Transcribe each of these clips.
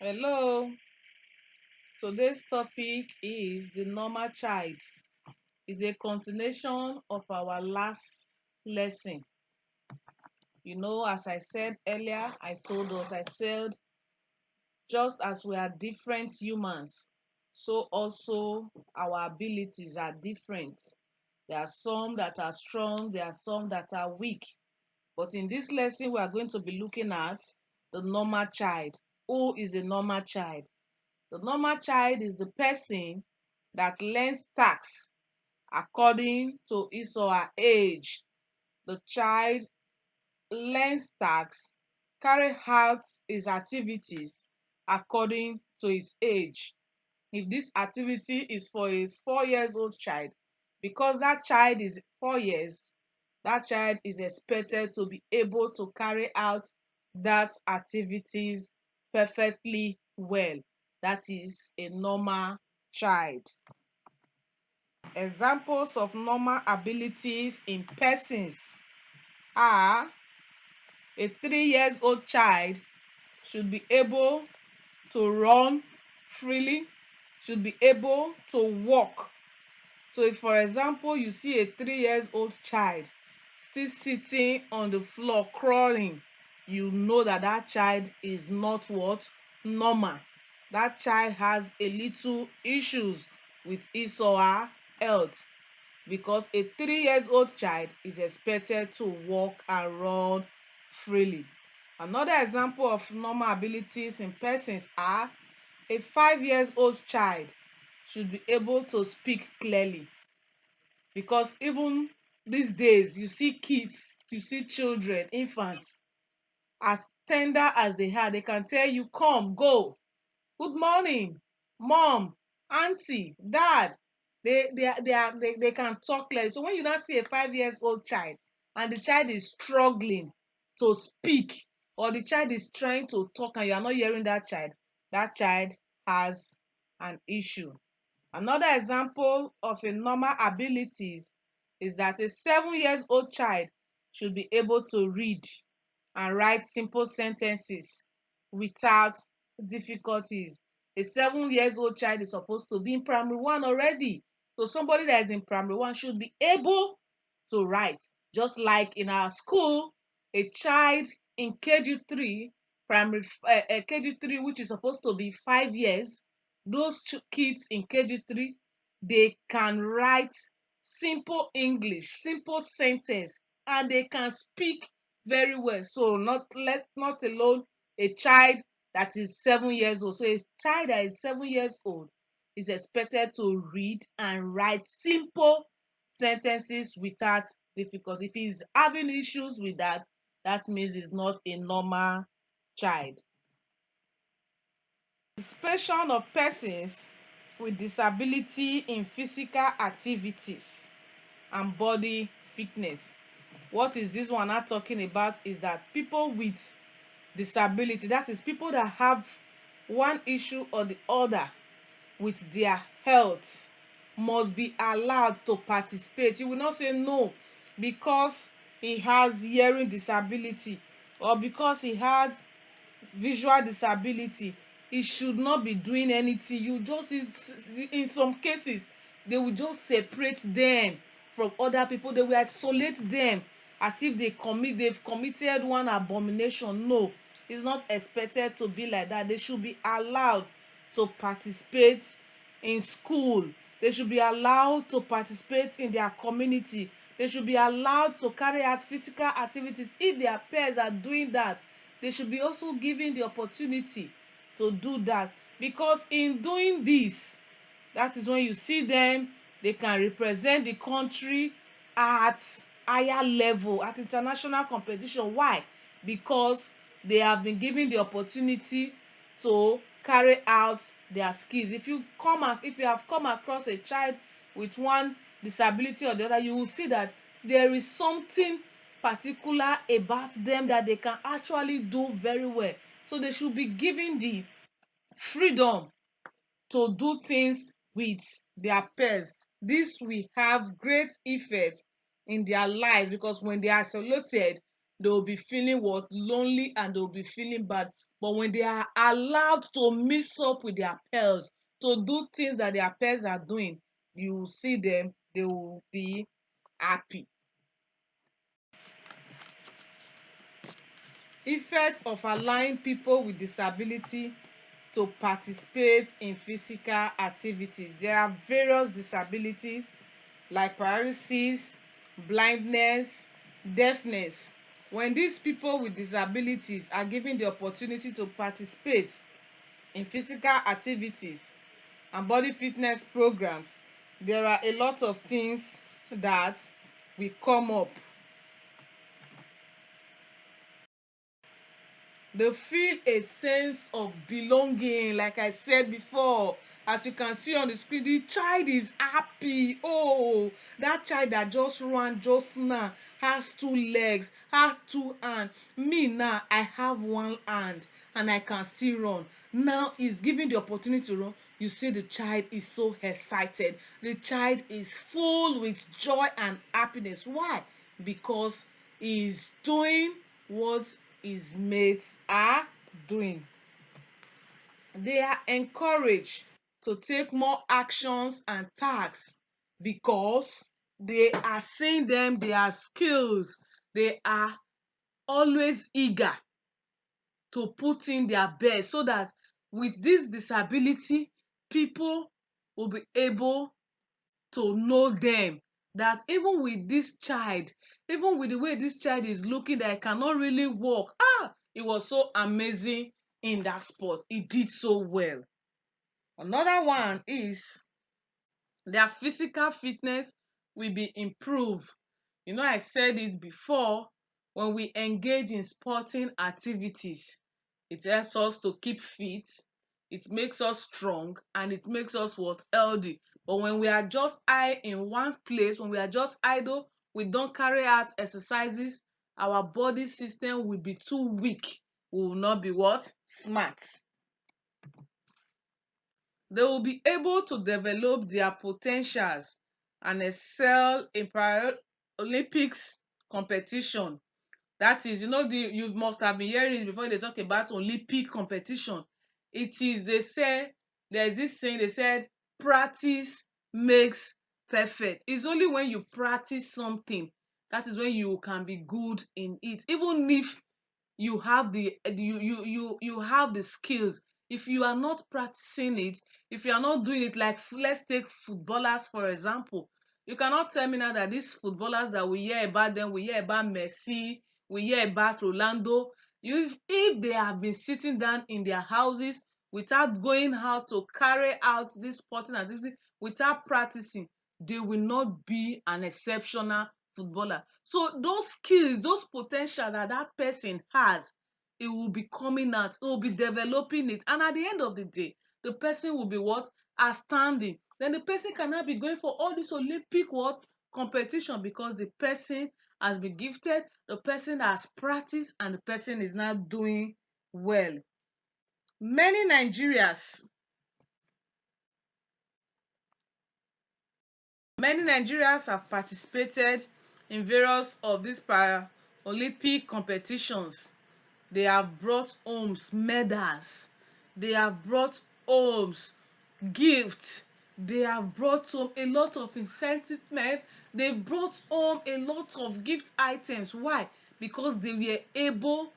Hello, today's topic is the normal child. It's a continuation of our last lesson. As I said earlier, I said, just as we are different humans, so also our abilities are different. There are some that are strong, there are some that are weak. But in this lesson, we are going to be looking at the normal child. Who is a normal child? The normal child is the person that learns tasks according to his or her age. The child learns tasks, carry out his activities according to his age. If this activity is for a 4 years old child, because that child is 4 years, that child is expected to be able to carry out that activities perfectly well. That is a normal child. Examples of normal abilities in persons are: a 3 years old child should be able to run freely, should be able to walk. So if, for example, you see a 3 years old child still sitting on the floor crawling, you know that that child is not what? Normal. That child has a little issues with his or her health, because a 3 years old child is expected to walk and run freely. Another example of normal abilities in persons are: a 5 years old child should be able to speak clearly, because even these days you see kids, you see children, infants, as tender as they are, they can tell you, come, go, good morning, mom, auntie, dad. They can talk clearly. So when you now see a 5 years old child and the child is struggling to speak, or the child is trying to talk and you are not hearing that child has an issue. Another example of a normal abilities is that a 7 years old child should be able to read and write simple sentences without difficulties. A 7 years old child is supposed to be in primary one already. So somebody that is in primary one should be able to write. Just like in our school, a child in KG3, KG3, which is supposed to be 5 years, those kids in KG3, they can write simple English, simple sentence, and they can speak very well. So not alone a child that is 7 years old. So a child that is 7 years old is expected to read and write simple sentences without difficulty. If he's having issues with that, that means he's not a normal child. Participation of persons with disability in physical activities and body fitness. What is this one not talking about is that people with disability, that is people that have one issue or the other with their health, must be allowed to participate. You will not say no because he has hearing disability or because he has visual disability, he should not be doing anything. You just, in some cases, they will just separate them from other people. They will isolate them as if they've committed one abomination. No, it's not expected to be like that. They should be allowed to participate in school. They should be allowed to participate in their community. They should be allowed to carry out physical activities. If their peers are doing that, they should be also given the opportunity to do that, because in doing this, that is when you see them, they can represent the country at higher level, at international competition. Why? Because they have been given the opportunity to carry out their skills. If you have come across a child with one disability or the other, you will see that there is something particular about them that they can actually do very well. So they should be given the freedom to do things with their peers. This will have great effect in their lives, because when they are isolated, they will be feeling what? Lonely, and they will be feeling bad. But when they are allowed to mix up with their peers, to do things that their peers are doing, you will see them, they will be happy. Effect of allowing people with disability to participate in physical activities. There are various disabilities like paralysis, blindness, deafness. When these people with disabilities are given the opportunity to participate in physical activities and body fitness programs, there are a lot of things that will come up. They feel a sense of belonging, like I said before. As you can see on the screen, the child is happy. Oh, that child that just ran just now has two legs, has two hands. Me now, I have one hand and I can still run. Now he's given the opportunity to run. You see the child is so excited. The child is full with joy and happiness. Why? Because he's doing what his mates are doing. They are encouraged to take more actions and tasks because they are seeing them, they are skills. They are always eager to put in their best so that with this disability, people will be able to know them, that even with this child, even with the way this child is looking, that I cannot really walk, it was so amazing in that sport. He did so well. Another one is their physical fitness will be improved. You know, I said it before, when we engage in sporting activities, it helps us to keep fit, it makes us strong, and it makes us what? Healthy. But when we are just in one place, when we are just idle, we don't carry out exercises, our body system will be too weak. We will not be what? Smart. They will be able to develop their potentials and excel in Paralympics competition. That is, you must have been hearing it before. They talk about Olympic competition. It is, they say, there's this saying, they said, practice makes perfect. It's only when you practice something, that is when you can be good in it. Even if you have you have the skills, if you are not practicing it, if you are not doing it, like let's take footballers for example. You cannot tell me now that these footballers that we hear about them, we hear about Messi, we hear about Rolando, if they have been sitting down in their houses without going out to carry out this sporting activity, without practicing, they will not be an exceptional footballer. So those skills, those potential that that person has, it will be coming out, it will be developing it, and at the end of the day, the person will be what? Outstanding. Then the person cannot be going for all this Olympic what? Competition, because the person has been gifted, the person has practiced, and the person is now doing well. Many Nigerians, many Nigerians have participated in various of these Paralympic competitions. They have brought homes medals, they have brought homes gifts, they have brought home a lot of incentives, they brought home a lot of gift items. Why? Because they were able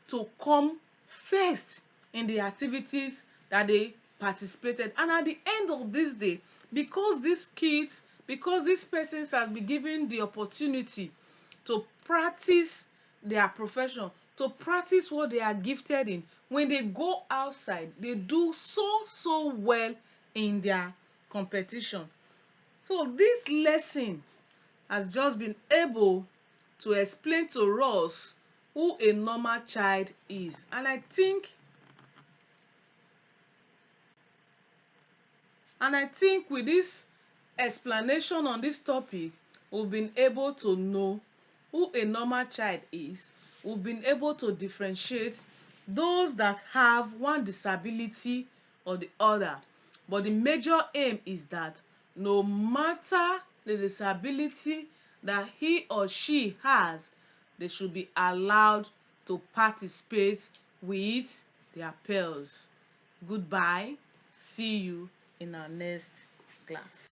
to come first in the activities that they participated. And at the end of this day, because these kids, because these persons have been given the opportunity to practice their profession, to practice what they are gifted in, when they go outside, they do so well in their competition. So this lesson has just been able to explain to us who a normal child is. And I think with this explanation on this topic, we've been able to know who a normal child is. We've been able to differentiate those that have one disability or the other. But the major aim is that no matter the disability that he or she has, they should be allowed to participate with their peers. Goodbye. See you in our next class.